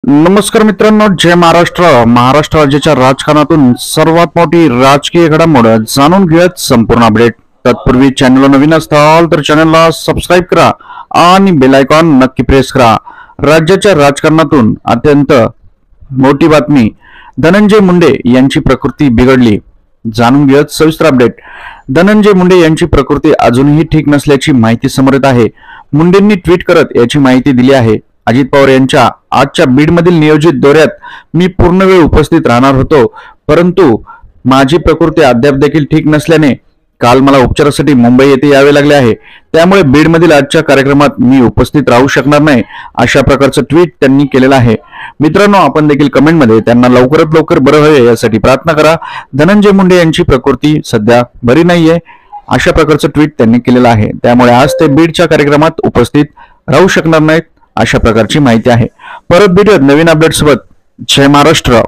नमस्कार मित्रांनो, जय महाराष्ट्र. महाराष्ट्र राज्याच्या राजकारणातून सर्वात मोठी राजकीय घडामोड जाणून घेऊयात संपूर्ण अपडेट. तत्पूर्वी चॅनलला नवीन असाल तर चॅनलला सबस्क्राईब करा आणि बेल आयकॉन नक्की प्रेस करा. राज्याच्या राजकारणातून अत्यंत मोठी बातमी, धनंजय मुंडे यांची प्रकृती बिघडली. जाणून घेऊयात सविस्तर अपडेट. धनंजय मुंडे यांची प्रकृती अजूनही ठीक नसल्याची माहिती समोर येत आहे. मुंडेंनी ट्विट करत याची माहिती दिली आहे. अजित पवार यांच्या आजच्या बीडमधील नियोजित दौऱ्यात मी पूर्ण वेळ उपस्थित राहणार होतो, परंतु माझी प्रकृती अद्याप देखील ठीक नसल्याने काल मला उपचारासाठी मुंबई येथे यावे लागले आहे. त्यामुळे बीडमधील आजच्या कार्यक्रमात मी उपस्थित राहू शकणार नाही, अशा प्रकारचं ट्विट त्यांनी केलेलं आहे. मित्रांनो, आपण देखील कमेंटमध्ये त्यांना लवकरात लवकर बरं व्हावे यासाठी प्रार्थना करा. धनंजय मुंडे यांची प्रकृती सध्या बरी नाहीये, अशा प्रकारचं ट्विट त्यांनी केलेलं आहे. त्यामुळे आज ते बीडच्या कार्यक्रमात उपस्थित राहू शकणार नाहीत, अशा प्रकारची माहिती आहे. परत भेटूयात नवीन अपडेट सोबत. जय महाराष्ट्र.